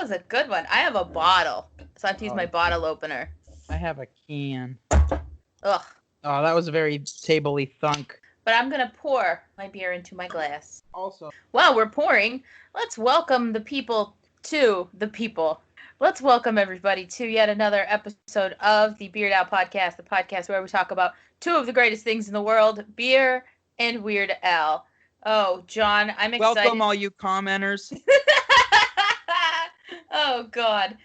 was a good one. I have a bottle, so I have to use my bottle opener. I have a can. Ugh. Oh, that was a very table-y thunk. But I'm going to pour my beer into my glass. Also, While we're pouring, let's welcome the people to the people. Let's welcome everybody to yet another episode of the Beard Al Podcast, the podcast where we talk about two of the greatest things in the world, beer and Weird Al. Oh, John, I'm excited. welcome all you commenters. Oh, God.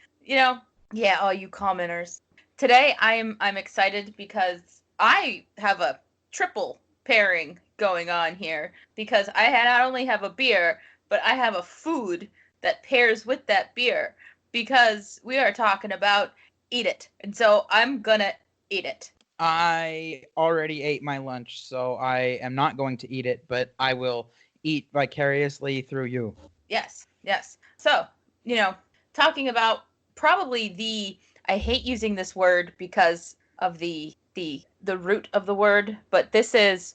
All you commenters. Today, I'm excited because I have a triple pairing going on here because I not only have a beer, but I have a food that pairs with that beer because we are talking about eat it. And so I'm gonna eat it. I already ate my lunch, so I am not going to eat it, but I will eat vicariously through you. Yes. So, talking about probably I hate using this word because of the root of the word, but this is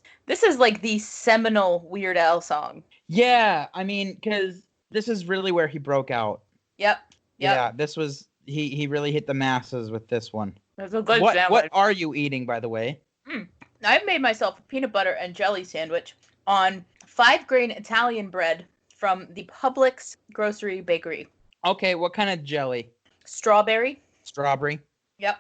like the seminal Weird Al song. Yeah, I mean, because this is really where he broke out. Yep. Yeah, this was he really hit the masses with this one. That's a good sandwich. What are you eating, by the way? I've made myself a peanut butter and jelly sandwich on 5-grain Italian bread from the Publix grocery bakery. Okay, what kind of jelly? Strawberry. Yep.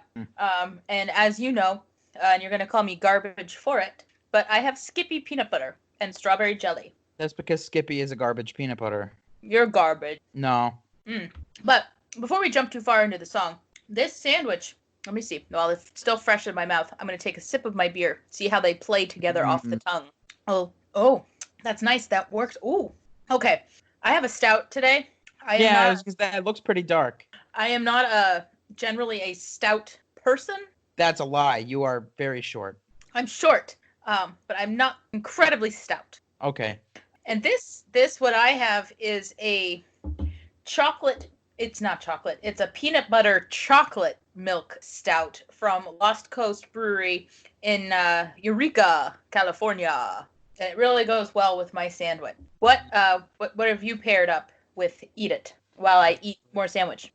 And as you know, and you're going to call me garbage for it, but I have Skippy peanut butter and strawberry jelly. That's because Skippy is a garbage peanut butter. You're garbage. No. But before we jump too far into the song, this sandwich, let me see. While it's still fresh in my mouth, I'm going to take a sip of my beer, see how they play together off the tongue. Oh, that's nice. That works. Ooh. Okay. I have a stout today. That looks pretty dark. I am not generally a stout person. That's a lie. You are very short. I'm short, but I'm not incredibly stout. Okay. And this what I have is a chocolate. It's not chocolate. It's a peanut butter chocolate milk stout from Lost Coast Brewery in Eureka, California. And it really goes well with my sandwich. What have you paired up with Eat It while I eat more sandwich?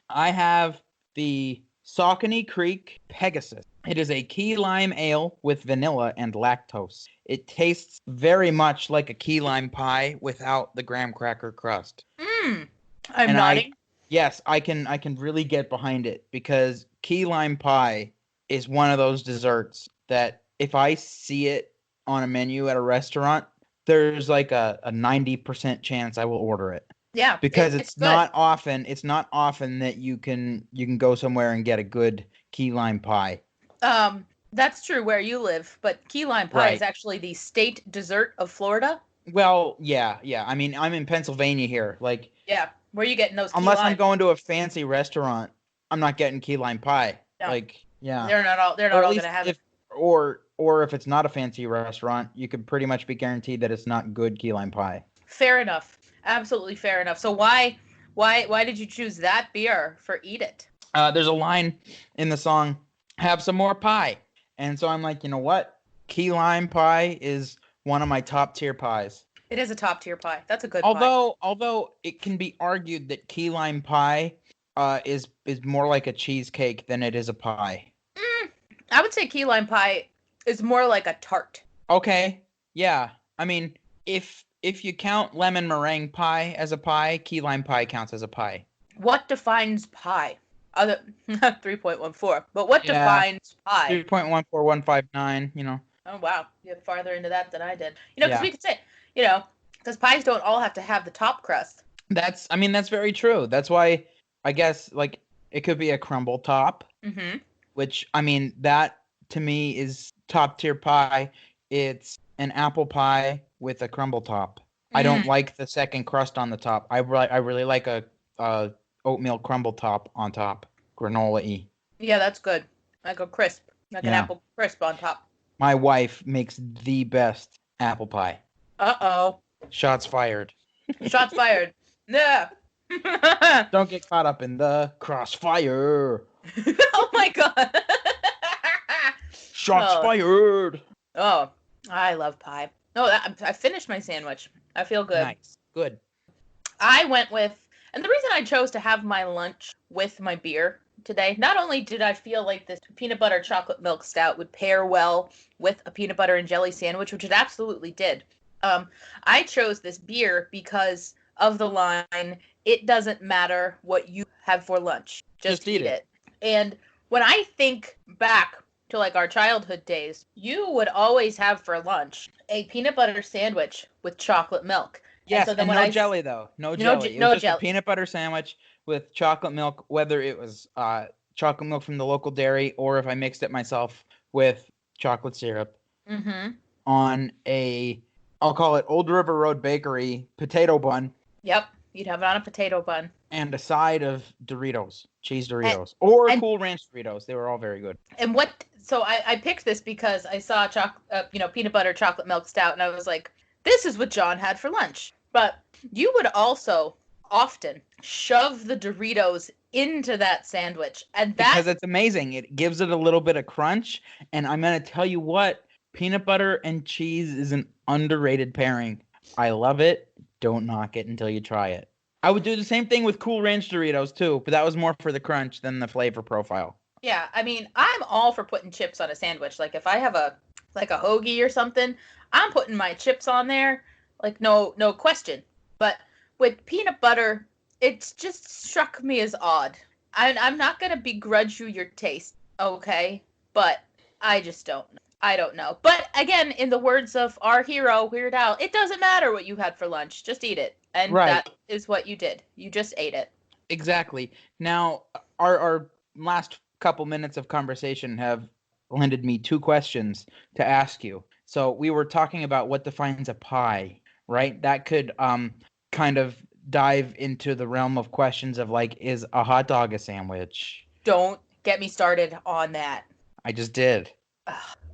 I have the Saucony Creek Pegasus. It is a key lime ale with vanilla and lactose. It tastes very much like a key lime pie without the graham cracker crust. I'm nodding. Yes, I can really get behind it because key lime pie is one of those desserts that if I see it on a menu at a restaurant, there's like a 90% chance I will order it. Yeah, because it's not often that you can go somewhere and get a good key lime pie. That's true where you live, but key lime pie is actually the state dessert of Florida. Well, yeah. I mean, I'm in Pennsylvania here. Like, yeah, where are you getting those? Unless I'm going to a fancy restaurant, I'm not getting key lime pie. No. Like, yeah, they're not all going to have it. Or if it's not a fancy restaurant, you could pretty much be guaranteed that it's not good key lime pie. Fair enough. Absolutely fair enough. So why did you choose that beer for Eat It? There's a line in the song, "Have some more pie," and so I'm like, you know what? Key lime pie is one of my top tier pies. It is a top tier pie. That's a good pie. Although it can be argued that key lime pie is more like a cheesecake than it is a pie. I would say key lime pie is more like a tart. Okay. Yeah. I mean, if you count lemon meringue pie as a pie, key lime pie counts as a pie. What defines pie? 3.14. But what defines pie? 3.14159, you know. Oh, wow. You get farther into that than I did. Because we could say, because pies don't all have to have the top crust. That's very true. That's why I guess, like, it could be a crumble top. Mm-hmm. Which, I mean, that to me is top tier pie. It's an apple pie with a crumble top. I don't like the second crust on the top. I really like a oatmeal crumble top on top, granola-y. Yeah, that's good. Like a crisp, an apple crisp on top. My wife makes the best apple pie. Uh-oh. Shots fired. Shots fired. Yeah. Don't get caught up in the crossfire. Oh my God. Shots fired. Oh, I love pie. No, I finished my sandwich. I feel good. Nice. Good. I went with, And the reason I chose to have my lunch with my beer today, not only did I feel like this peanut butter chocolate milk stout would pair well with a peanut butter and jelly sandwich, which it absolutely did. I chose this beer because of the line, it doesn't matter what you have for lunch, just eat it. And when I think back to like our childhood days, you would always have for lunch a peanut butter sandwich with chocolate milk. Yes, and no jelly though. No jelly. It was just a peanut butter sandwich with chocolate milk, whether it was chocolate milk from the local dairy or if I mixed it myself with chocolate syrup. On a, I'll call it Old River Road Bakery potato bun. Yep, you'd have it on a potato bun. And a side of Doritos, cheese Doritos, or Cool Ranch Doritos. They were all very good. And so I picked this because I saw peanut butter chocolate milk stout, and I was like, this is what John had for lunch. But you would also often shove the Doritos into that sandwich, and because it's amazing. It gives it a little bit of crunch, and I'm gonna tell you what, peanut butter and cheese is an underrated pairing. I love it. Don't knock it until you try it. I would do the same thing with Cool Ranch Doritos too, but that was more for the crunch than the flavor profile. Yeah, I mean, I'm all for putting chips on a sandwich. Like if I have a hoagie or something, I'm putting my chips on there, like no question. But with peanut butter, it's just struck me as odd. I'm not gonna begrudge you your taste, okay? But I just don't know. I don't know. But again, in the words of our hero, Weird Al, it doesn't matter what you had for lunch. Just eat it. And that is what you did. You just ate it. Exactly. Now, our last couple minutes of conversation have landed me two questions to ask you. So we were talking about what defines a pie, right? That could kind of dive into the realm of questions of like, is a hot dog a sandwich? Don't get me started on that. I just did.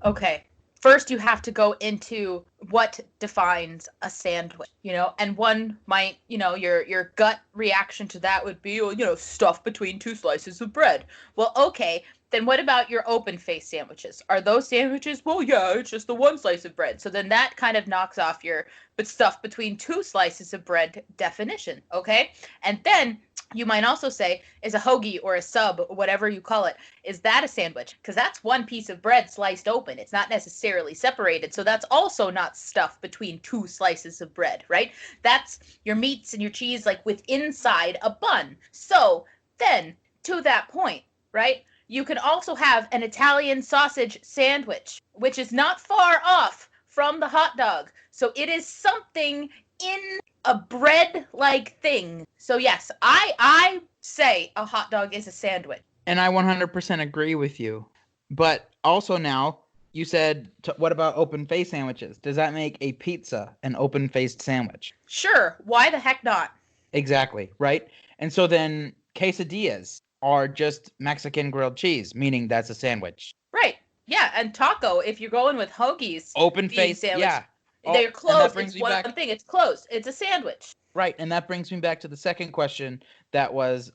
Okay. First, you have to go into what defines a sandwich, and one might, your gut reaction to that would be, stuff between two slices of bread. Well, okay, then what about your open face sandwiches? Are those sandwiches? Well, yeah, it's just the one slice of bread. So then that kind of knocks off your stuff between two slices of bread definition, okay? And then you might also say, is a hoagie or a sub, or whatever you call it, is that a sandwich? Because that's one piece of bread sliced open. It's not necessarily separated. So that's also not stuff between two slices of bread, right? That's your meats and your cheese like with inside a bun. So then to that point, right? You can also have an Italian sausage sandwich, which is not far off from the hot dog. So it is something in a bread-like thing. So yes, I say a hot dog is a sandwich. And I 100% agree with you. But also now, you said, what about open-faced sandwiches? Does that make a pizza an open-faced sandwich? Sure. Why the heck not? Exactly, right? And so then quesadillas are just Mexican grilled cheese, meaning that's a sandwich. Right. Yeah, and taco, if you're going with hoagies. Open-faced, yeah. They're closed. It's one thing. It's closed. It's a sandwich. Right, and that brings me back to the second question that was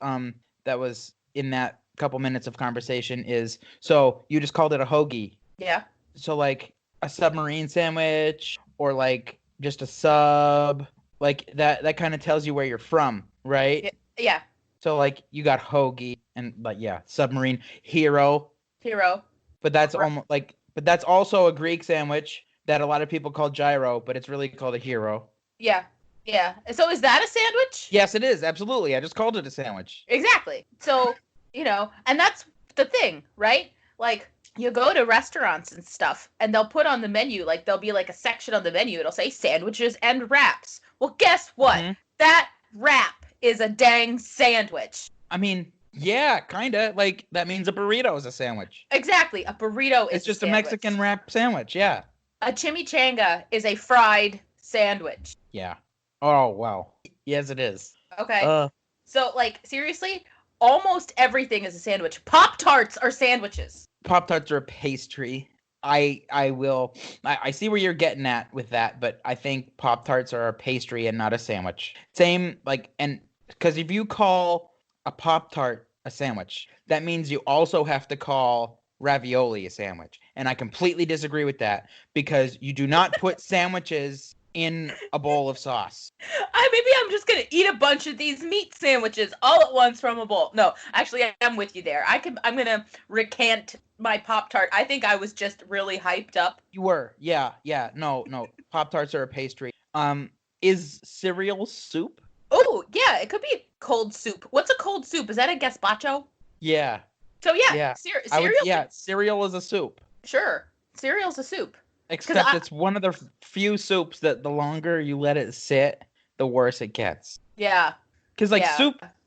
in that couple minutes of conversation is, so you just called it a hoagie. Yeah. So like a submarine sandwich or like just a sub, like that kind of tells you where you're from, right? Yeah. So like you got hoagie and like submarine hero. But that's almost like that's also a Greek sandwich that a lot of people call gyro, but it's really called a hero. Yeah. Yeah. So is that a sandwich? Yes, it is. Absolutely. I just called it a sandwich. Exactly. So, and that's the thing, right? Like you go to restaurants and stuff and they'll put on the menu, like there'll be like a section on the menu. It'll say sandwiches and wraps. Well, guess what? Mm-hmm. That wrap is a dang sandwich. I mean, yeah, kind of. Like that means a burrito is a sandwich. Exactly. A burrito is It's just a Mexican wrap sandwich. Yeah. A chimichanga is a fried sandwich. Yeah. Oh, wow. Yes, it is. Okay. So, like, seriously, almost everything is a sandwich. Pop-Tarts are sandwiches. Pop-Tarts are a pastry. I see where you're getting at with that, but I think Pop-Tarts are a pastry and not a sandwich. Same, like, and because if you call a Pop-Tart a sandwich, that means you also have to call ravioli a sandwich. And I completely disagree with that because you do not put sandwiches in a bowl of sauce. Maybe I'm just gonna eat a bunch of these meat sandwiches all at once from a bowl. No, actually, I'm with you there. I'm gonna recant my Pop-Tart. I think I was just really hyped up. You were, yeah. No. Pop-Tarts are a pastry. Is cereal soup? Oh, yeah, it could be cold soup. What's a cold soup? Is that a gazpacho? Yeah. So yeah, Yeah. cereal. Cereal is a soup. Sure, cereal's a soup. Except it's one of the few soups that the longer you let it sit, the worse it gets. Yeah. Because like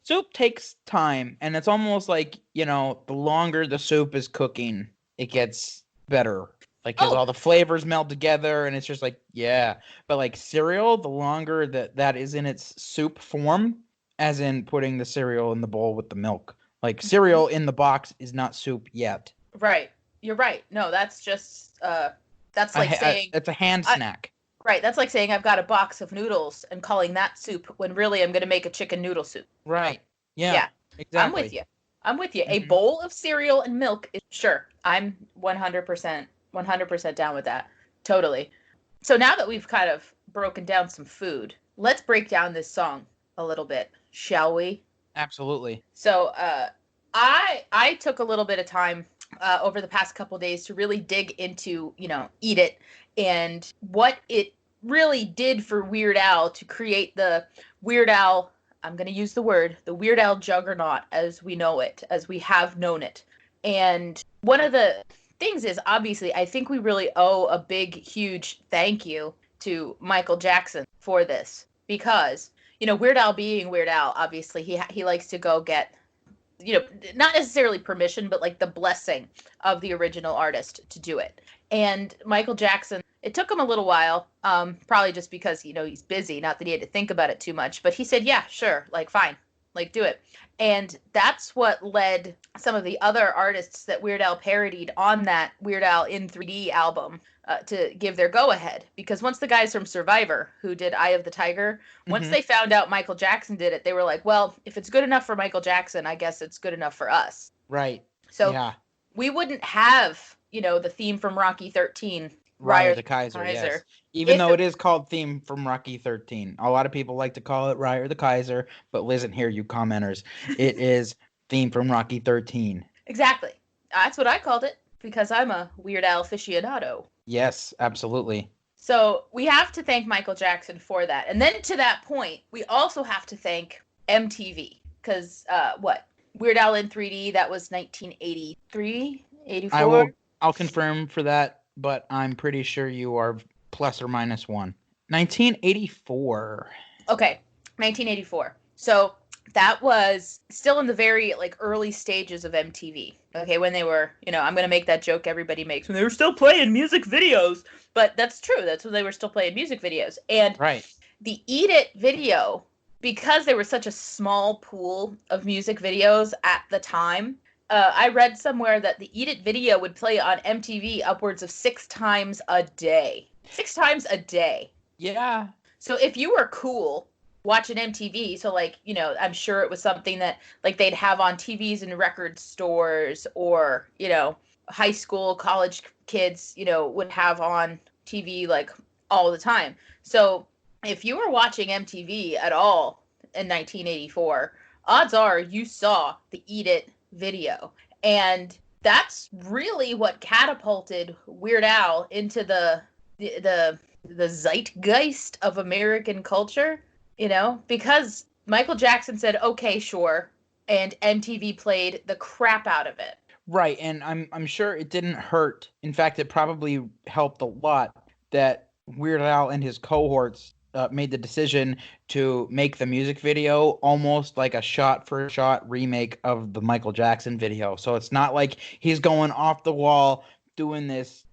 soup takes time, and it's almost like, the longer the soup is cooking, it gets better. Like, because all the flavors meld together, and it's just like, yeah. But like cereal, the longer that is in its soup form, as in putting the cereal in the bowl with the milk. Like, cereal in the box is not soup yet. Right. You're right. No, that's just that's like saying it's a hand snack. Right. That's like saying I've got a box of noodles and calling that soup when really I'm going to make a chicken noodle soup. Right. Yeah. Exactly. I'm with you. Mm-hmm. A bowl of cereal and milk is sure. I'm 100% down with that. Totally. So now that we've kind of broken down some food, let's break down this song a little bit, shall we? Absolutely. So I took a little bit of time over the past couple days to really dig into, Eat It and what it really did for Weird Al to create the Weird Al, I'm going to use the word, the Weird Al juggernaut as we know it, as we have known it. And one of the things is, obviously, I think we really owe a big, huge thank you to Michael Jackson for this. Because, Weird Al being Weird Al, obviously, he likes to go get, not necessarily permission, but like the blessing of the original artist to do it. And Michael Jackson, it took him a little while, probably just because, he's busy, not that he had to think about it too much, but he said, yeah, sure, like, fine, like, do it. And that's what led some of the other artists that Weird Al parodied on that Weird Al in 3D album to give their go-ahead. Because once the guys from Survivor, who did Eye of the Tiger, once they found out Michael Jackson did it, they were like, well, if it's good enough for Michael Jackson, I guess it's good enough for us. Right. So we wouldn't have, the theme from Rocky 13, Ryer the Kaiser, yes. Even though it is called theme from Rocky 13. A lot of people like to call it Ryer the Kaiser, but listen here, you commenters. It is theme from Rocky 13. Exactly. That's what I called it, because I'm a Weird Al aficionado. Yes, absolutely. So we have to thank Michael Jackson for that. And then to that point, we also have to thank MTV. Because, Weird Al in 3D, that was 1983, 84? I'll confirm for that, but I'm pretty sure you are plus or minus one. 1984. Okay, 1984. So that was still in the very early stages of MTV. Okay, when they were, I'm going to make that joke everybody makes, when they were still playing music videos. But that's true. That's when they were still playing music videos. And the Eat It video, because there was such a small pool of music videos at the time, I read somewhere that the Eat It video would play on MTV upwards of 6 times a day. 6 times a day. Yeah. So if you were cool watching MTV, so I'm sure it was something that they'd have on TVs in record stores, or, high school, college kids, would have on TV all the time. So if you were watching MTV at all in 1984, odds are you saw the Eat It video. And that's really what catapulted Weird Al into the zeitgeist of American culture, because Michael Jackson said, okay, sure, and MTV played the crap out of it. Right, and I'm sure it didn't hurt. In fact, it probably helped a lot that Weird Al and his cohorts made the decision to make the music video almost like a shot-for-shot remake of the Michael Jackson video. So it's not like he's going off the wall doing this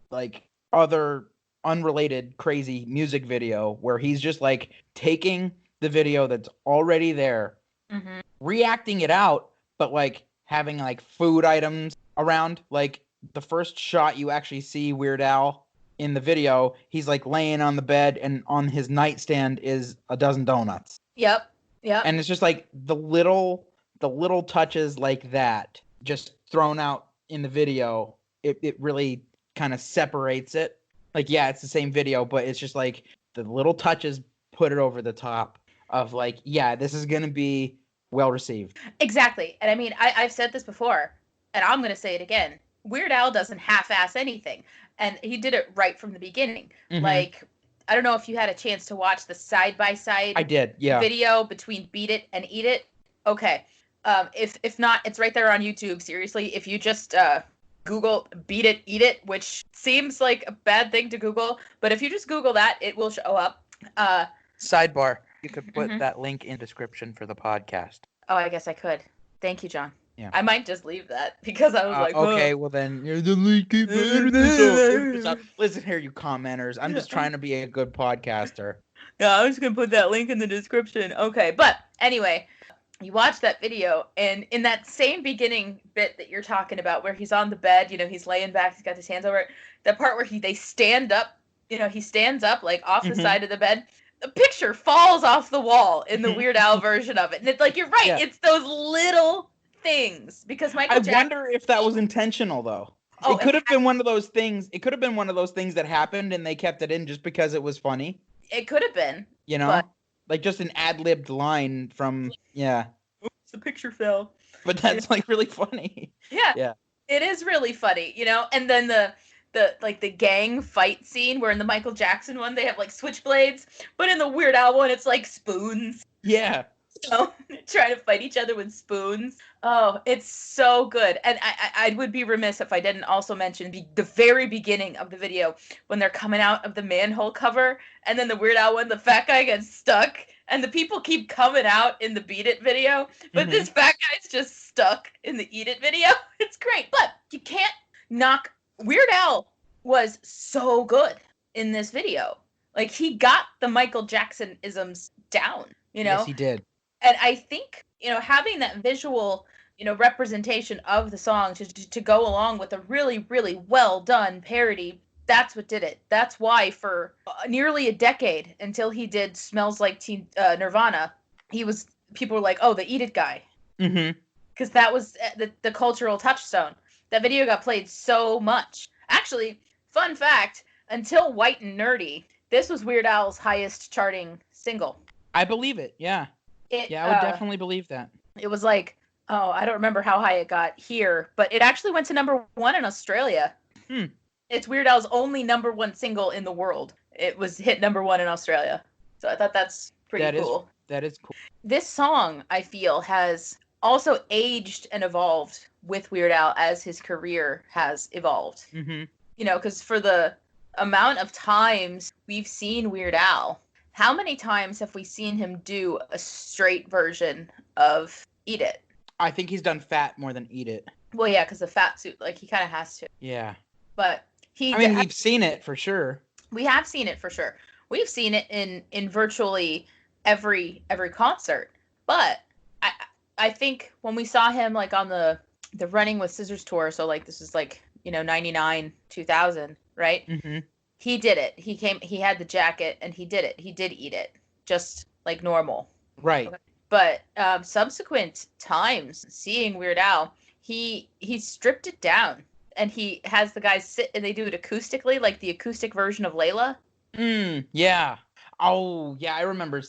other unrelated crazy music video where he's just taking the video that's already there, reacting it out, but having food items around. The first shot you actually see Weird Al in the video, he's laying on the bed, and on his nightstand is a dozen donuts. Yep. And it's just the little touches like that just thrown out in the video. It really kind of separates it. It's the same video, but it's just the little touches put it over the top of like, yeah, this is gonna be well received. Exactly. And I mean, I've said this before, and I'm going to say it again. Weird Al doesn't half-ass anything, and he did it right from the beginning. Mhm. Like, I don't know if you had a chance to watch the side-by-side I did, yeah. video between Beat It and Eat It. Okay. If not, it's right there on YouTube. Seriously, if you just Google Beat It, Eat It, which seems like a bad thing to Google, but if you just Google that, it will show up. Sidebar. You could put Mhm. that link in description for the podcast. Oh, I guess I could. Thank you, John. Yeah. I might just leave that because I was like, okay, well then you're the link. Listen here, you commenters. I'm just trying to be a good podcaster. Yeah, I'm just gonna put that link in the description. Okay, but anyway, you watch that video, and in that same beginning bit that you're talking about, where he's on the bed, you know, he's laying back, he's got his hands over it. The part where they stand up, you know, he stands up like off the side of the bed. The picture falls off the wall in the Weird Al version of it, and it's like you're right. Yeah. It's those little things because Michael Jackson. I wonder if that was intentional though. Oh, it could have been one of those things. It could have been one of those things that happened and they kept it in just because it was funny. It could have been. You know, like just an ad-libbed line from Oops, the picture fell. But that's like really funny. Yeah. Yeah. It is really funny, you know. And then the gang fight scene where in the Michael Jackson one they have like switchblades, but in the Weird Al one it's like spoons. Yeah. So trying to fight each other with spoons. Oh, it's so good. And I would be remiss if I didn't also mention the very beginning of the video when they're coming out of the manhole cover, and then the Weird Al one, the fat guy gets stuck, and the people keep coming out in the Beat It video, but this fat guy's just stuck in the Eat It video. It's great, but you can't knock. Weird Al was so good in this video. Like, he got the Michael Jackson isms down, you know? Yes, he did. And I think, you know, having that visual, you know, representation of the song to go along with a really, really well done parody, that's what did it. That's why for nearly a decade until he did Smells Like Nirvana, people were like, oh, the Eat It guy. Mm-hmm. Because that was the cultural touchstone. That video got played so much. Actually, fun fact, until White and Nerdy, this was Weird Al's highest charting single. I believe it, yeah. I would definitely believe that. It was like, I don't remember how high it got here, but it actually went to number 1 in Australia. It's Weird Al's only number 1 single in the world. It was hit number 1 in Australia. So I thought that's pretty cool. That is cool. This song, I feel, has also aged and evolved with Weird Al as his career has evolved. Mm-hmm. You know, because for the amount of times we've seen Weird Al, how many times have we seen him do a straight version of Eat It? I think he's done Fat more than Eat It. Well, yeah, because the fat suit, like, he kind of has to. Yeah. But we've seen it for sure. We have seen it for sure. We've seen it in virtually every concert. But I think when we saw him, like, on the Running with Scissors tour, so, like, this is, like, you know, 99, 2000, right? Mm-hmm. He did it. He had the jacket, and he did it. He did Eat It, just like normal. Right. Okay. But subsequent times, seeing Weird Al, he stripped it down, and he has the guys sit, and they do it acoustically, like the acoustic version of Layla. Yeah. Oh, yeah, I remember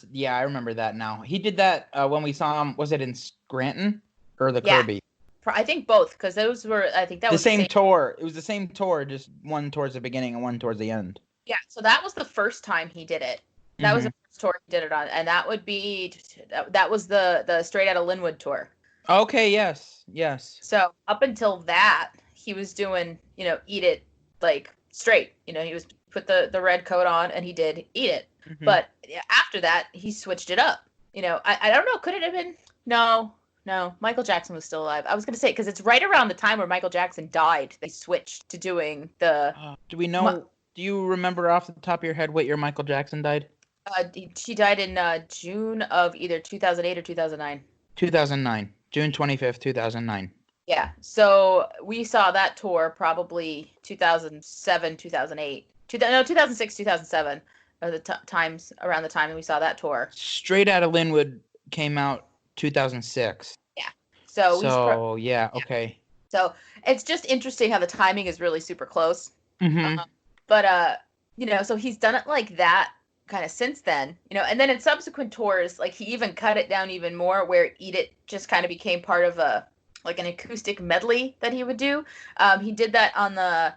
that now. He did that when we saw him, was it in Scranton or the Kirby? I think both, because those were, I think that was the same tour. It was the same tour, just one towards the beginning and one towards the end. Yeah, so that was the first time he did it. That was the first tour he did it on, and that would be, that was the Straight Outta Linwood tour. Okay, yes. So up until that, he was doing, you know, Eat It, like, straight. You know, he was put the red coat on, and he did Eat It. Mm-hmm. But after that, he switched it up. You know, I don't know, could it have been? No, Michael Jackson was still alive. I was going to say, because it's right around the time where Michael Jackson died, they switched to doing the... do we know... do you remember off the top of your head what year Michael Jackson died? She died in June of either 2008 or 2009. 2009. June 25th, 2009. Yeah, so we saw that tour probably 2007, 2008. 2006, 2007 are the times around the time that we saw that tour. Straight Outta Linwood came out 2006. Yeah. Okay. So it's just interesting how the timing is really super close. Mm-hmm. But you know, so he's done it like that kind of since then, and then in subsequent tours, like he even cut it down even more where Eat It just kind of became part of an acoustic medley that he would do. He did that on the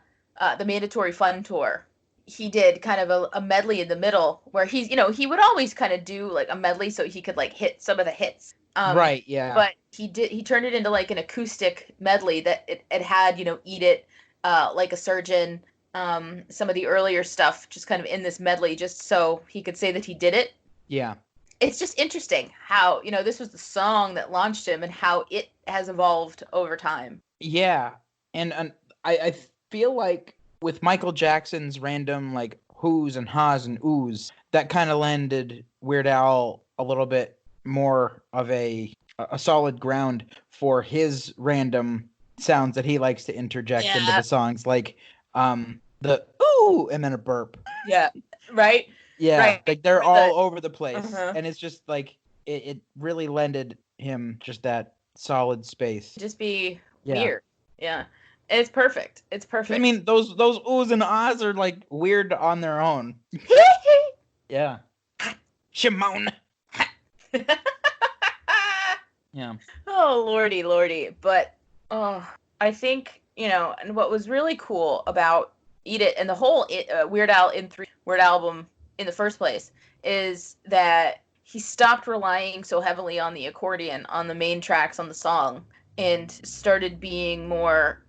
Mandatory Fun tour. He did kind of a medley in the middle where he would always kind of do like a medley so he could like hit some of the hits. Right, yeah. But he turned it into like an acoustic medley that it had, Eat It, Like a Surgeon, some of the earlier stuff just kind of in this medley just so he could say that he did it. Yeah. It's just interesting how, this was the song that launched him and how it has evolved over time. Yeah. And I feel like with Michael Jackson's random like who's and ha's and oohs, that kind of landed Weird Al a little bit more of a solid ground for his random sounds that he likes to interject into the songs, like the ooh and then a burp. Yeah, right? Yeah, right. Like they're all over the place. And it's just like it really lended him just that solid space. Just be weird. Yeah. It's perfect. It's perfect. I mean, those oohs and ahs are like weird on their own. Yeah. Shimon. Yeah. Oh, lordy. But I think, and what was really cool about Eat It and the whole Weird Al in 3 Weird album in the first place is that he stopped relying so heavily on the accordion on the main tracks on the song and started being more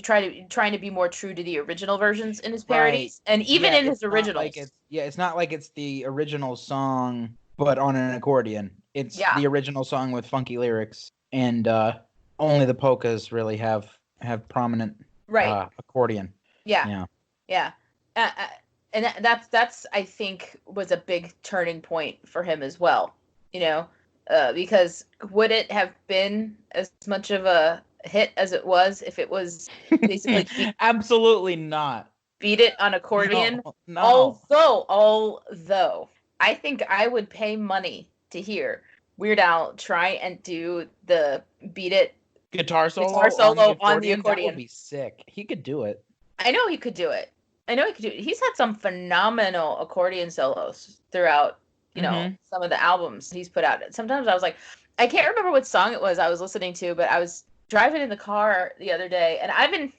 trying to be more true to the original versions in his parodies. Right. And even in his originals. It's not like it's the original song but on an accordion. It's the original song with funky lyrics, and only the polkas really have prominent accordion. Yeah. And that's I think was a big turning point for him as well. Because would it have been as much of a hit as it was if it was basically absolutely not. Beat It on accordion? No. Although I think I would pay money to hear Weird Al try and do the Beat It guitar solo on the accordion. That would be sick. He could do it. I know he could do it. He's had some phenomenal accordion solos throughout, some of the albums he's put out. Sometimes I was like, I can't remember what song it was I was listening to, but I was driving in the car the other day, and I've been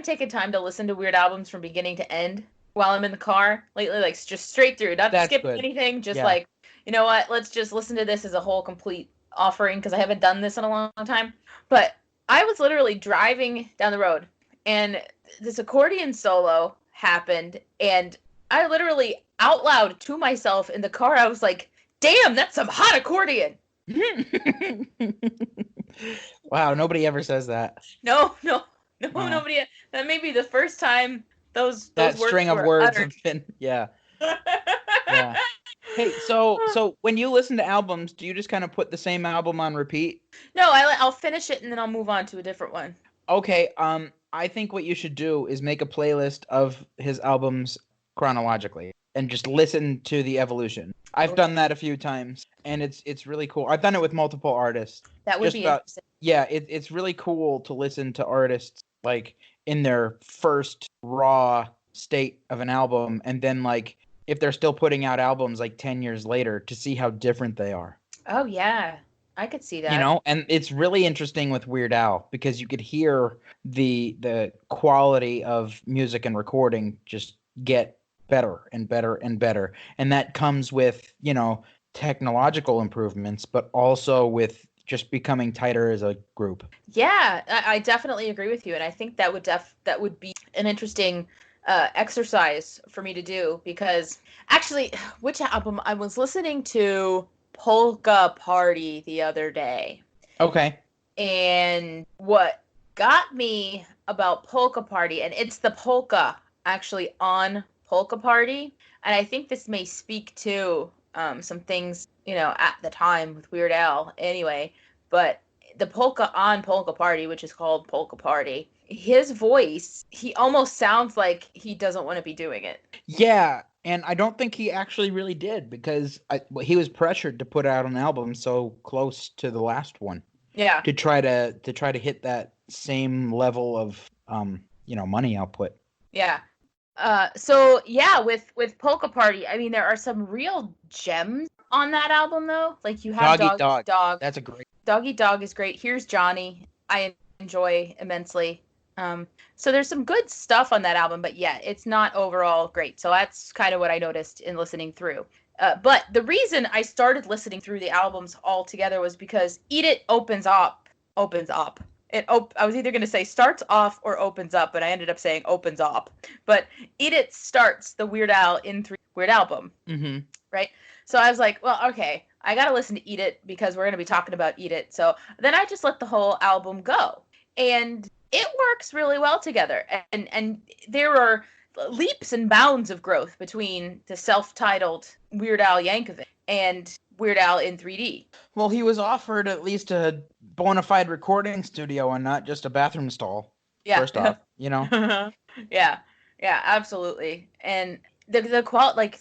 taking time to listen to Weird albums from beginning to end while I'm in the car lately, like just straight through, not skipping anything, just like, you know what, let's just listen to this as a whole complete offering because I haven't done this in a long time. But I was literally driving down the road, and this accordion solo happened, and I literally out loud to myself in the car, I was like, damn, that's some hot accordion. Wow, nobody ever says that. No, nobody. That may be the first time those that words string of words have been, yeah. Hey, so when you listen to albums, do you just kind of put the same album on repeat? No, I'll finish it and then I'll move on to a different one. Okay, I think what you should do is make a playlist of his albums chronologically and just listen to the evolution. I've done that a few times, and it's really cool. I've done it with multiple artists. That would be interesting. Yeah, it's really cool to listen to artists like in their first raw state of an album, and then like if they're still putting out albums like 10 years later to see how different they are. Oh yeah, I could see that. And it's really interesting with Weird Al because you could hear the quality of music and recording just get better and better and better. And that comes with, technological improvements, but also with just becoming tighter as a group. Yeah, I definitely agree with you. And I think that would be an interesting exercise for me to do, because actually, which album I was listening to Polka Party the other day. Okay. And what got me about Polka Party, and it's the polka actually on Polka Party, and I think this may speak to some things, at the time with Weird Al anyway, but the polka on Polka Party, which is called Polka Party, his voice, he almost sounds like he doesn't want to be doing it. Yeah, and I don't think he actually really did, because he was pressured to put out an album so close to the last one. Yeah. To try to hit that same level of money output. Yeah. So yeah, with Polka Party, I mean, there are some real gems on that album though. Like you have Dog Eat Dog Dog. Dog. That's a great. Dog Eat Dog is great. Here's Johnny. I enjoy immensely. So there's some good stuff on that album, but yeah, it's not overall great. So that's kind of what I noticed in listening through. But the reason I started listening through the albums all together was because Eat It opens up. I was either going to say starts off or opens up, but I ended up saying opens up. But Eat It starts the Weird Al in 3 Weird album. Mm-hmm. Right? So I was like, well, okay, I got to listen to Eat It because we're going to be talking about Eat It. So then I just let the whole album go. And it works really well together. And there are leaps and bounds of growth between the self-titled Weird Al Yankovic and Weird Al in 3D. Well, he was offered at least a bona fide recording studio and not just a bathroom stall. Yeah. First off, Yeah, absolutely. And the quality, like,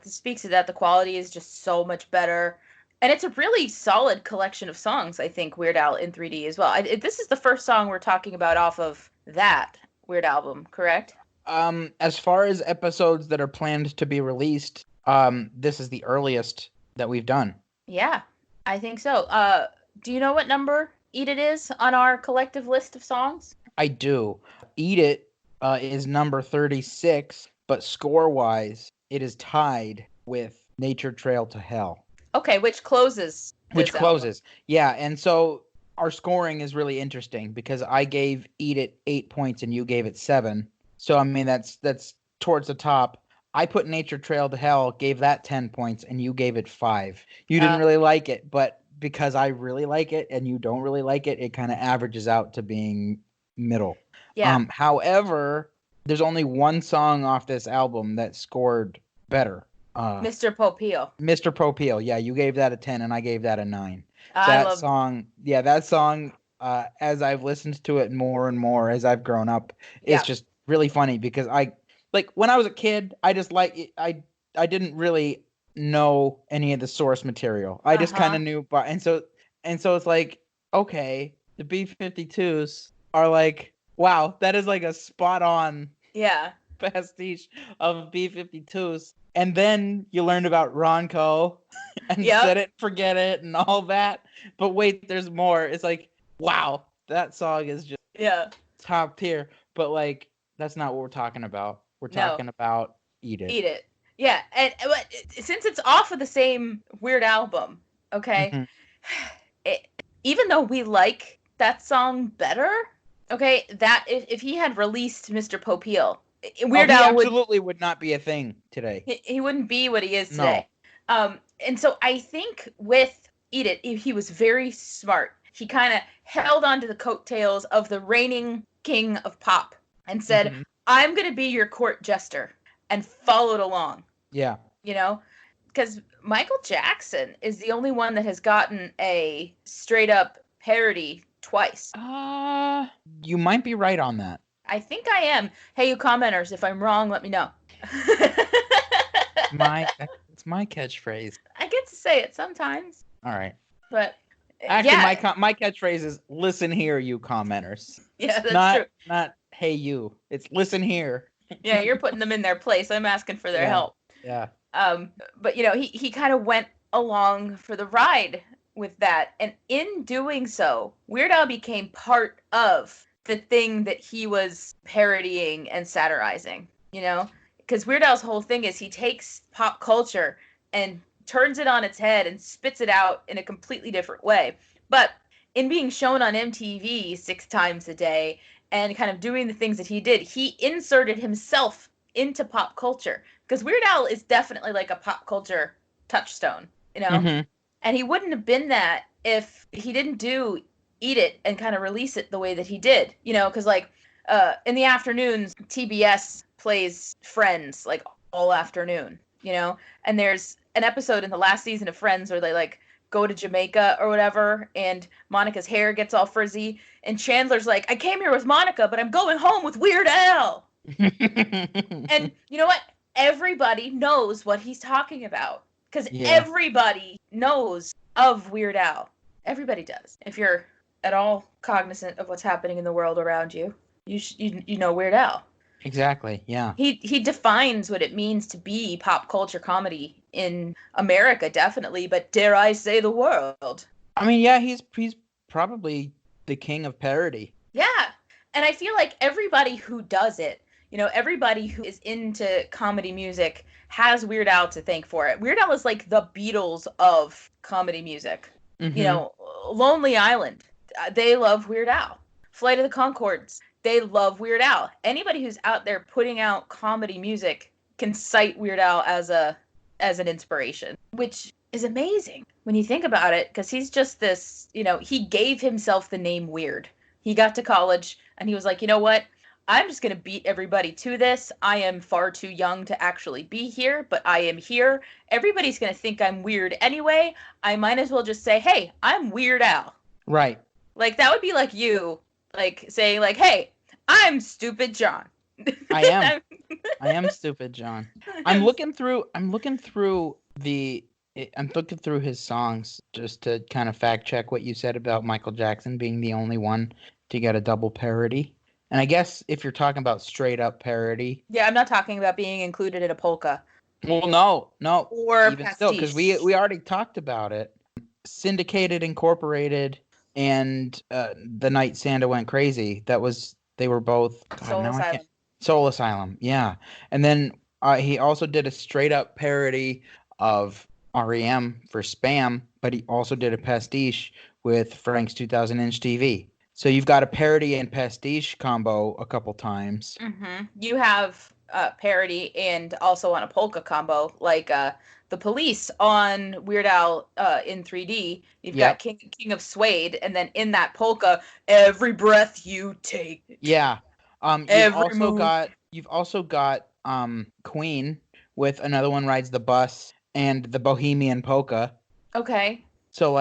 speaks to that. The quality is just so much better. And it's a really solid collection of songs, I think, Weird Al in 3D as well. This is the first song we're talking about off of that Weird album, correct? As far as episodes that are planned to be released, this is the earliest that we've done. Yeah, I think so. Do you know what number Eat It is on our collective list of songs? I do. Eat It is number 36, but score-wise, it is tied with Nature Trail to Hell. Okay, which closes. Yeah, and so our scoring is really interesting because I gave Eat It 8 points and you gave it 7. So I mean that's towards the top. I put Nature Trail to Hell, gave that 10 points, and you gave it 5. You didn't really like it, but because I really like it and you don't really like it, it kind of averages out to being middle. Yeah. However, there's only one song off this album that scored better. Mr. Popeil. Mr. Popeil, yeah, you gave that a 10 and I gave that a 9. That song, as I've listened to it more and more as I've grown up, it's just really funny because when I was a kid, I just I didn't really know any of the source material. I just kind of knew, and so it's like, okay, the B-52s are like, wow, that is like a spot on pastiche of B-52s. And then you learned about Ronco and Set It, Forget It and all that. But wait, there's more. It's like, wow, that song is just top tier. But like, that's not what we're talking about. We're talking about Eat It. Eat It. Yeah, and since it's off of the same Weird album, okay, even though we like that song better, okay, that if he had released Mr. Popeil, Weird Al would not be a thing today. He wouldn't be what he is today. No. And so I think with Eat It, he was very smart. He kind of held on to the coattails of the reigning king of pop and said, I'm going to be your court jester, and followed along. Yeah. Because Michael Jackson is the only one that has gotten a straight up parody twice. You might be right on that. I think I am. Hey, you commenters, if I'm wrong, let me know. It's my catchphrase. I get to say it sometimes. All right. But actually, my catchphrase is "Listen here, you commenters." Yeah, that's true. Not "Hey you." It's "Listen here." Yeah, you're putting them in their place. I'm asking for their help. Yeah. But he kind of went along for the ride with that, and in doing so, Weird Al became part of the thing that he was parodying and satirizing, because Weird Al's whole thing is he takes pop culture and turns it on its head and spits it out in a completely different way. But in being shown on MTV 6 times a day and kind of doing the things that he did, he inserted himself into pop culture, because Weird Al is definitely like a pop culture touchstone, and he wouldn't have been that if he didn't do Eat It and kind of release it the way that he did, because in the afternoons, TBS plays Friends like all afternoon, and there's an episode in the last season of Friends where they like go to Jamaica or whatever, and Monica's hair gets all frizzy, and Chandler's like, I came here with Monica, but I'm going home with Weird Al. And you know what? Everybody knows what he's talking about, because everybody knows of Weird Al. Everybody does. If you're at all cognizant of what's happening in the world around you, you know Weird Al. Exactly. Yeah. He defines what it means to be pop culture comedy in America, definitely, but dare I say the world. I mean, yeah, he's probably the king of parody. Yeah. And I feel like everybody who does it, everybody who is into comedy music has Weird Al to thank for it. Weird Al is like the Beatles of comedy music. You Mm-hmm. know, Lonely Island, they love Weird Al. Flight of the Conchords, they love Weird Al. Anybody who's out there putting out comedy music can cite Weird Al as an inspiration, which is amazing when you think about it, because he's just this, he gave himself the name Weird. He got to college and he was like, you know what? I'm just going to beat everybody to this. I am far too young to actually be here, but I am here. Everybody's going to think I'm weird anyway. I might as well just say, hey, I'm Weird Al. Right. Like, that would be like you, like, saying, like, hey, I'm Stupid John. I am. I am Stupid John. I'm looking through his songs just to kind of fact check what you said about Michael Jackson being the only one to get a double parody. And I guess if you're talking about straight up parody, Yeah, I'm not talking about being included in a polka. well, no, Or even still, because we already talked about it. Syndicated Incorporated and The Night Santa Went Crazy. They were both Soul Asylum. Soul Asylum, yeah. And then he also did a straight up parody of REM for Spam, but he also did a pastiche with Frank's 2000-inch TV. So you've got a parody and pastiche combo a couple times. Mm-hmm. You have parody and also on a polka combo, like the Police on Weird Al in 3D. You've got King of Suede, and then in that polka, every breath you take. Yeah. You've also got Queen with Another One Rides the Bus and the Bohemian Polka. Okay. So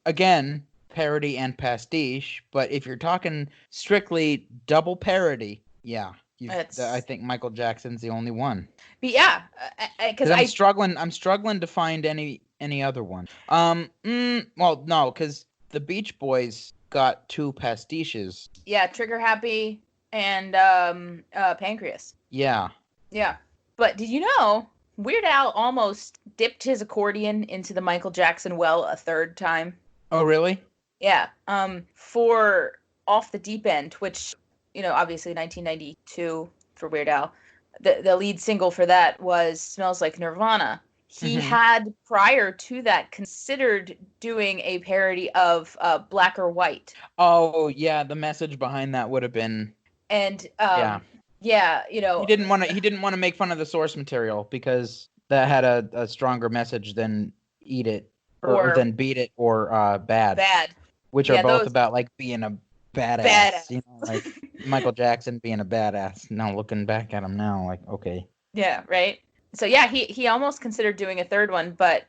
again, parody and pastiche, but if you're talking strictly double parody, yeah, I think Michael Jackson's the only one. But yeah, because I'm struggling to find any other one. Well, no, because the Beach Boys got two pastiches. Yeah, Trigger Happy and Pancreas. Yeah. Yeah. But did you know Weird Al almost dipped his accordion into the Michael Jackson well a third time? Oh, really? Yeah. For Off the Deep End, which, obviously 1992 for Weird Al, the lead single for that was Smells Like Nirvana. He had, prior to that, considered doing a parody of Black or White. Oh, yeah, the message behind that would have been... And, yeah, he didn't want to make fun of the source material because that had a stronger message than Eat It or than Beat It or Bad. Which are both about like being a badass. Like Michael Jackson being a badass. Now looking back at him now, like, okay. Yeah, right. So yeah, he almost considered doing a third one, but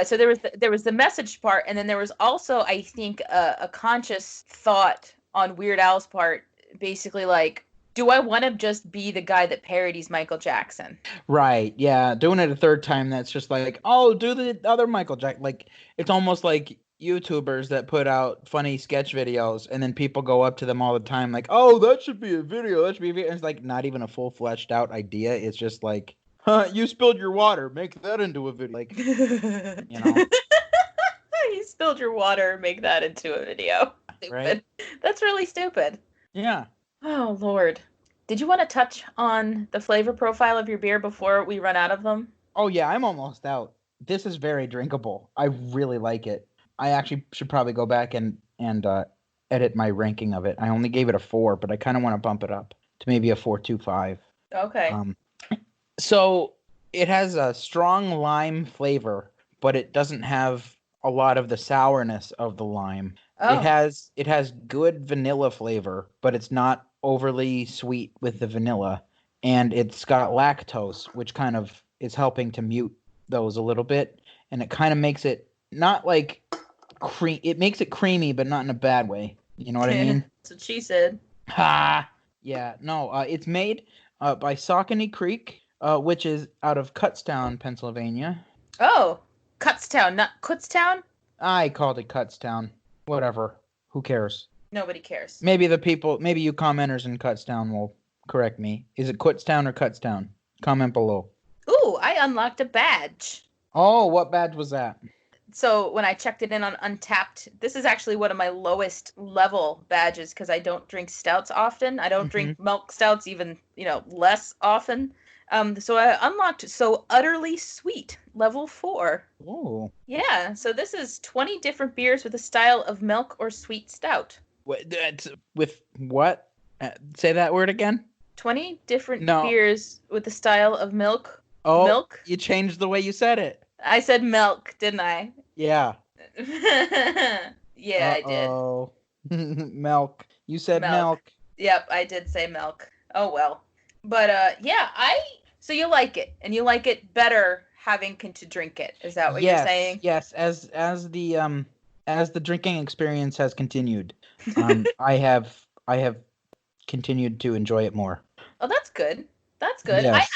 so there was the message part, and then there was also, I think, a conscious thought on Weird Al's part, basically like, do I want to just be the guy that parodies Michael Jackson? Right. Yeah. Doing it a third time, that's just like, oh, do the other Michael Jackson. Like, it's almost like YouTubers that put out funny sketch videos and then people go up to them all the time like, oh, that should be a video. That should be a video. And it's like not even a full fleshed out idea. It's just like, you spilled your water. Make that into a video. Like, You spilled your water. Make that into a video. Stupid. Right? That's really stupid. Yeah. Oh, Lord. Did you want to touch on the flavor profile of your beer before we run out of them? Oh, yeah. I'm almost out. This is very drinkable. I really like it. I actually should probably go back and edit my ranking of it. I only gave it a 4, but I kind of want to bump it up to maybe a 4.25. Okay. So it has a strong lime flavor, but it doesn't have a lot of the sourness of the lime. Oh. It has good vanilla flavor, but it's not overly sweet with the vanilla, and it's got lactose, which kind of is helping to mute those a little bit, and it kind of makes it not like it makes it creamy, but not in a bad way. You know what I mean? That's what she said. Ha! Yeah, no, it's made by Saucony Creek, which is out of Kutztown, Pennsylvania. Oh, Kutztown, not Kutztown? I called it Kutztown. Whatever. Who cares? Nobody cares. Maybe you commenters in Kutztown will correct me. Is it Kutztown or Cutstown? Comment below. Ooh, I unlocked a badge. Oh, what badge was that? So when I checked it in on Untapped, this is actually one of my lowest level badges because I don't drink stouts often. I don't drink milk stouts even, less often. So I unlocked So Utterly Sweet, level 4. Oh. Yeah, so this is 20 different beers with a style of milk or sweet stout. With what? Say that word again? 20 different beers with the style of milk. Oh, milk? You changed the way you said it. I said milk, didn't I? Yeah. Yeah, I did. Oh, milk. You said milk. Yep, I did say milk. Oh well. But yeah, so you like it, and you like it better having to drink it. Is that what you're saying? Yes, as the drinking experience has continued, I have continued to enjoy it more. Oh, that's good. That's good. Yes.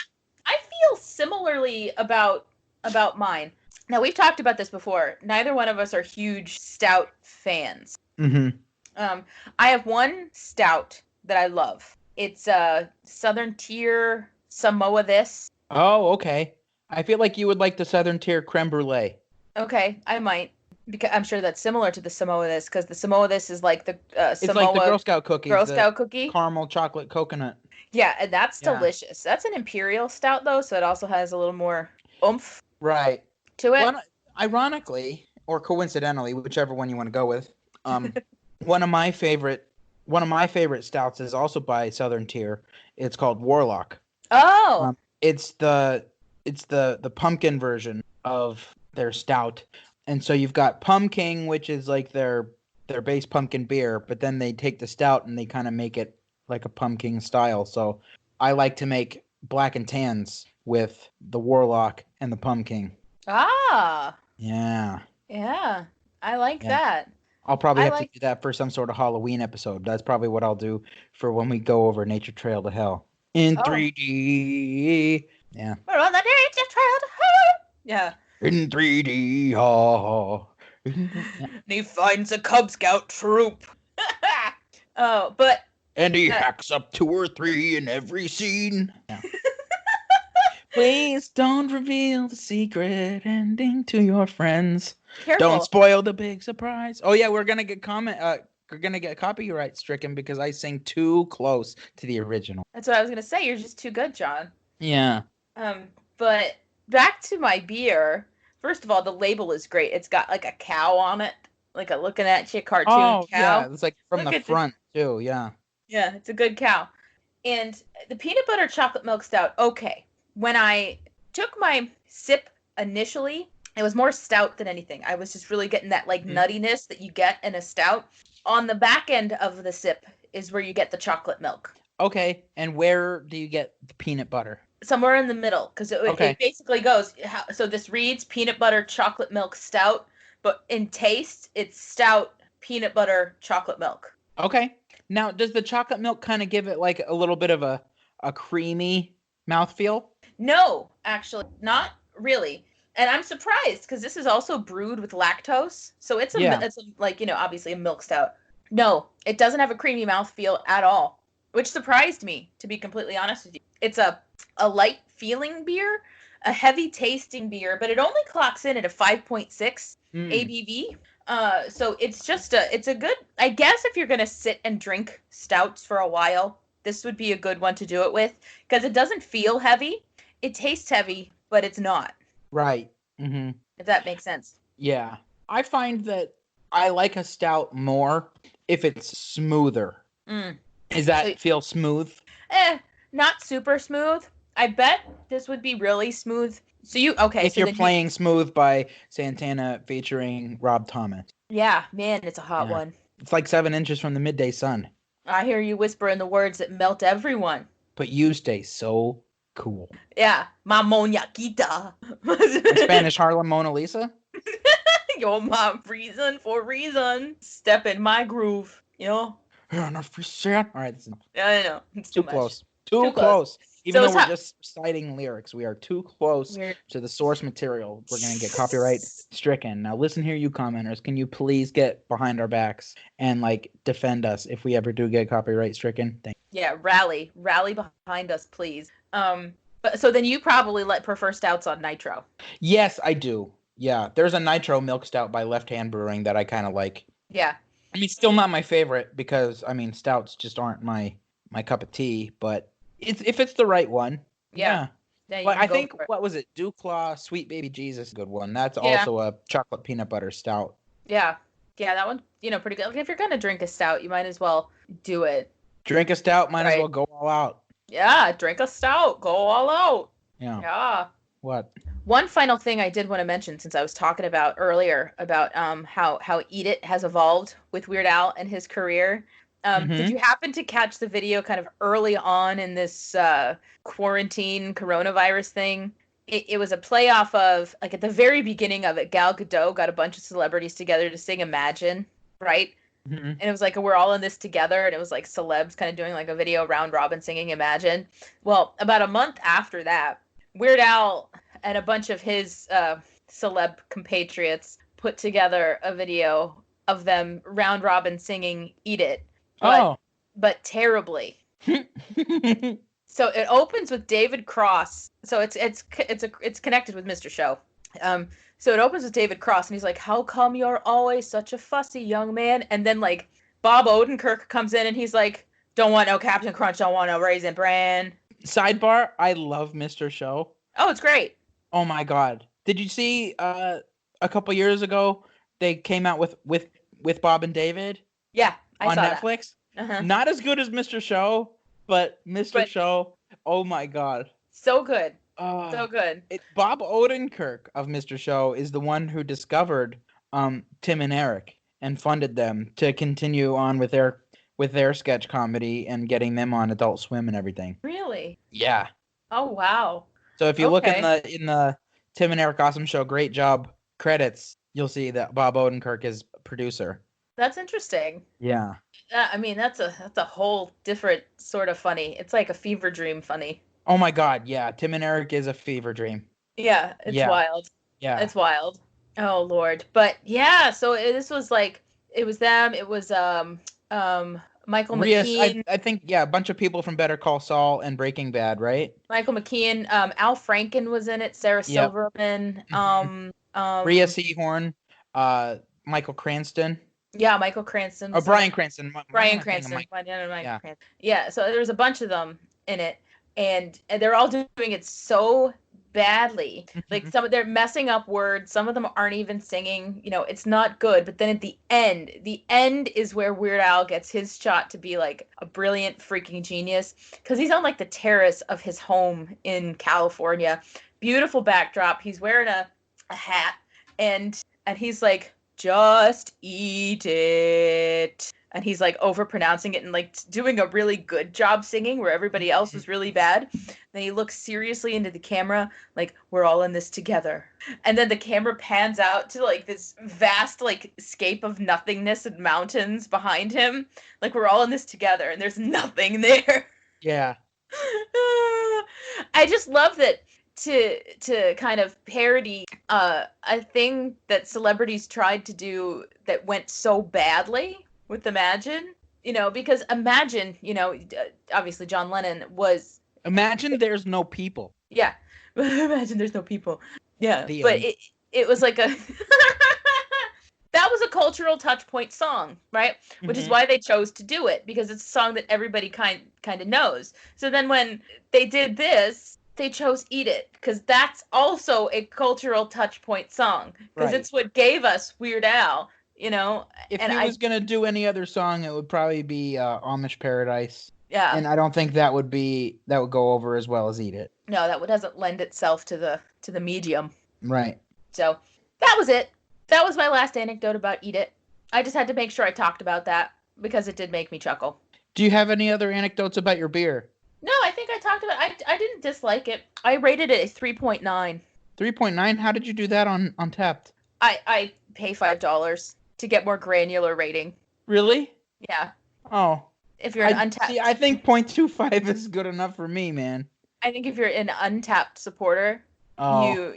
I feel similarly about mine. Now, we've talked about this before. Neither one of us are huge stout fans. Mm-hmm. I have one stout that I love. It's Southern Tier Samoa This. Oh, okay. I feel like you would like the Southern Tier Creme Brulee. Okay, I might. Because I'm sure that's similar to the Samoa This, because the Samoa This is like the it's like the Girl Scout cookies. Girl Scout cookie. Caramel chocolate coconut. Yeah, and that's delicious. That's an imperial stout, though, so it also has a little more oomph. Right. To it. Ironically, or coincidentally, whichever one you want to go with, one of my favorite stouts is also by Southern Tier. It's called Warlock. Oh. It's the pumpkin version of their stout. And so you've got Pumpkin, which is like their base pumpkin beer, but then they take the stout and they kind of make it like a pumpkin style. So I like to make black and tans with the Warlock and the Pumpkin. Ah. Yeah. Yeah. I like that. I'll probably have to do that for some sort of Halloween episode. That's probably what I'll do for when we go over Nature Trail to Hell. In 3D. Yeah. We're on the Nature Trail to Hell. Yeah. In 3D. Ha. And he finds a Cub Scout troop. Oh, but... And he hacks up 2 or 3 in every scene. Yeah. Please don't reveal the secret ending to your friends. Careful. Don't spoil the big surprise. Oh yeah, we're gonna get copyright stricken because I sing too close to the original. That's what I was gonna say. You're just too good, John. Yeah. But back to my beer. First of all, the label is great. It's got like a cow on it, like a looking at you cartoon cow. Yeah, it's like from the front too. Yeah. Yeah, it's a good cow. And the peanut butter chocolate milk stout. Okay. When I took my sip initially, it was more stout than anything. I was just really getting that like nuttiness that you get in a stout. On the back end of the sip is where you get the chocolate milk. Okay, and where do you get the peanut butter? Somewhere in the middle, because it basically goes. So this reads peanut butter chocolate milk stout, but in taste, it's stout peanut butter chocolate milk. Okay. Now, does the chocolate milk kind of give it like a little bit of a creamy mouthfeel? No, actually, not really. And I'm surprised because this is also brewed with lactose. So it's obviously a milk stout. No, it doesn't have a creamy mouthfeel at all, which surprised me, to be completely honest with you. It's a light feeling beer, a heavy tasting beer, but it only clocks in at a 5.6 ABV. So it's a good, I guess if you're going to sit and drink stouts for a while, this would be a good one to do it with because it doesn't feel heavy. It tastes heavy, but it's not. Right. Mm-hmm. If that makes sense. Yeah. I find that I like a stout more if it's smoother. Does that feel smooth? Not super smooth. I bet this would be really smooth. So if you're playing Smooth by Santana featuring Rob Thomas. Yeah, man, it's a hot one. It's like 7 inches from the midday sun. I hear you whispering the words that melt everyone. But you stay so cool. Yeah, my moñaquita. Spanish Harlem Mona Lisa? You're my reason for reason. Step in my groove, you know? Enough reset. All right, that's enough. Yeah, I know. It's too close. Too close. Even So though it's we're just citing lyrics, we are too close weird. to the source material. We're going to get copyright stricken. Now, listen here, you commenters. Can you please get behind our backs and like defend us if we ever do get copyright stricken? Thank you. Yeah, rally behind us, please. But so then you probably prefer stouts on nitro. Yes, I do. Yeah, there's a nitro milk stout by Left Hand Brewing that I kind of like. Yeah. I mean, still not my favorite because I mean, stouts just aren't my cup of tea. But if it's the right one, yeah. Yeah, you But can I go think for it. what was it? Dewclaw, Sweet Baby Jesus, good one. That's Yeah. also a chocolate peanut butter stout. Yeah. Yeah, that one, pretty good. Like, if you're gonna drink a stout, you might as well do it. Drink a stout, might as Right. well go all out. Yeah, drink a stout, go all out. Yeah. Yeah. What? One final thing I did want to mention, since I was talking about earlier about how Eat It has evolved with Weird Al and his career. Did you happen to catch the video kind of early on in this quarantine coronavirus thing? It was a playoff of, like, at the very beginning of it, Gal Gadot got a bunch of celebrities together to sing Imagine, right? Mm-hmm. And it was like, we're all in this together, and it was like celebs kind of doing like a video round robin singing Imagine. Well, about a month after that, Weird Al and a bunch of his celeb compatriots put together a video of them round robin singing Eat It. But terribly. So it opens with David Cross. So it's connected with Mr. Show. So it opens with David Cross, and he's like, "How come you're always such a fussy young man?" And then like Bob Odenkirk comes in, and he's like, "Don't want no Captain Crunch, don't want no Raisin Bran." Sidebar: I love Mr. Show. Oh, it's great. Oh my God! Did you see a couple years ago they came out with Bob and David? Yeah, I saw Netflix. That. Uh-huh. Not as good as Mr. Show, but Mr. Show. Oh my God! So good. So good. Bob Odenkirk of Mr. Show is the one who discovered Tim and Eric and funded them to continue on with their sketch comedy and getting them on Adult Swim and everything. Really? Yeah. Oh wow. So if you look in the Tim and Eric Awesome Show, great job credits, you'll see that Bob Odenkirk is producer. That's interesting. Yeah. I mean, that's a whole different sort of funny. It's like a fever dream funny. Oh my God, yeah. Tim and Eric is a fever dream. Yeah, it's wild. Yeah. It's wild. Oh Lord. But yeah, so this was like, it was them, it was Michael McKean. I think, yeah, a bunch of people from Better Call Saul and Breaking Bad, right? Michael McKean, Al Franken was in it, Sarah Silverman, Rhea Seehorn, Michael Cranston. Yeah, Michael Cranston. Brian Cranston. Brian Cranston. Yeah, so there's a bunch of them in it, and they're all doing it so badly. Like, they're messing up words. Some of them aren't even singing. It's not good. But then at the end is where Weird Al gets his shot to be like a brilliant freaking genius, because he's on like the terrace of his home in California. Beautiful backdrop. He's wearing a hat, and he's like, "Just eat it." And he's like overpronouncing it and like doing a really good job singing where everybody else was really bad. Then he looks seriously into the camera, like, "We're all in this together." And then the camera pans out to like this vast like scape of nothingness and mountains behind him. Like, we're all in this together, and there's nothing there. Yeah. I just love that to kind of parody a thing that celebrities tried to do that went so badly with Imagine, because Imagine, obviously John Lennon was... Imagine there's no people. Yeah. Imagine there's no people. Yeah. But it was like a... That was a cultural touch point song, right? Which is why they chose to do it, because it's a song that everybody kind of knows. So then when they did this, they chose Eat It, because that's also a cultural touch point song, because it's what gave us Weird Al, If he was going to do any other song, it would probably be Amish Paradise. Yeah. And I don't think that would go over as well as Eat It. No, that doesn't lend itself to the medium. Right. So that was it. That was my last anecdote about Eat It. I just had to make sure I talked about that because it did make me chuckle. Do you have any other anecdotes about your beer? No, I think I talked about it. I didn't dislike it. I rated it a 3.9. 3.9? How did you do that on Tapped? I pay $5 to get more granular rating. Really? Yeah. Oh. If you're an Untapped. See, I think 0.25 is good enough for me, man. I think if you're an untapped supporter, Oh,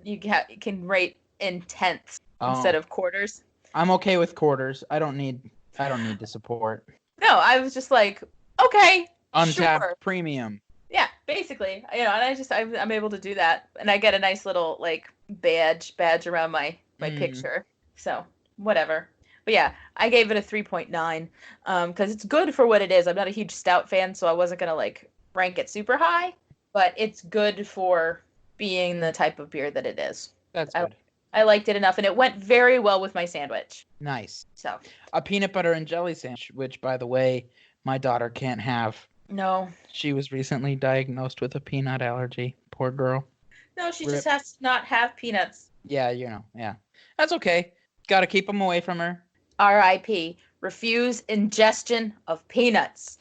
you can rate in tenths instead oh. of quarters. I'm okay with quarters. I don't need to support. No, I was just like, okay, sure. Untapped premium. Yeah, basically, and I'm able to do that, and I get a nice little like badge around my picture. So whatever. But yeah, I gave it a 3.9 because it's good for what it is. I'm not a huge stout fan, so I wasn't gonna like rank it super high, but it's good for being the type of beer that it is. That's I good. I liked it enough, and it went very well with my sandwich. Nice. So A peanut butter and jelly sandwich, which, by the way, my daughter can't have. no, She was recently diagnosed with a peanut allergy. Poor girl. no, she just Rip. has to not have peanuts. Yeah, yeah. That's okay. Got to keep them away from her. R.I.P. Refuse ingestion of peanuts.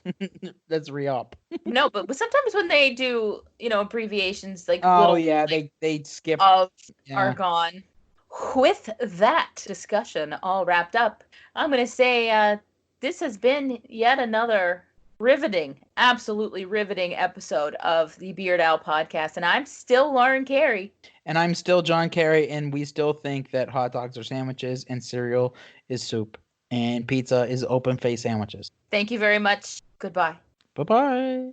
That's re-up. No, but sometimes when they do, abbreviations like Oh little yeah, they skip. of Yeah. are gone. With that discussion all wrapped up, I'm going to say this has been yet another absolutely riveting episode of the Beard Owl podcast. And I'm still Lauren Carey. And I'm still John Kerry, and we still think that hot dogs are sandwiches and cereal is soup and pizza is open face sandwiches. Thank you very much. Goodbye. Bye-bye.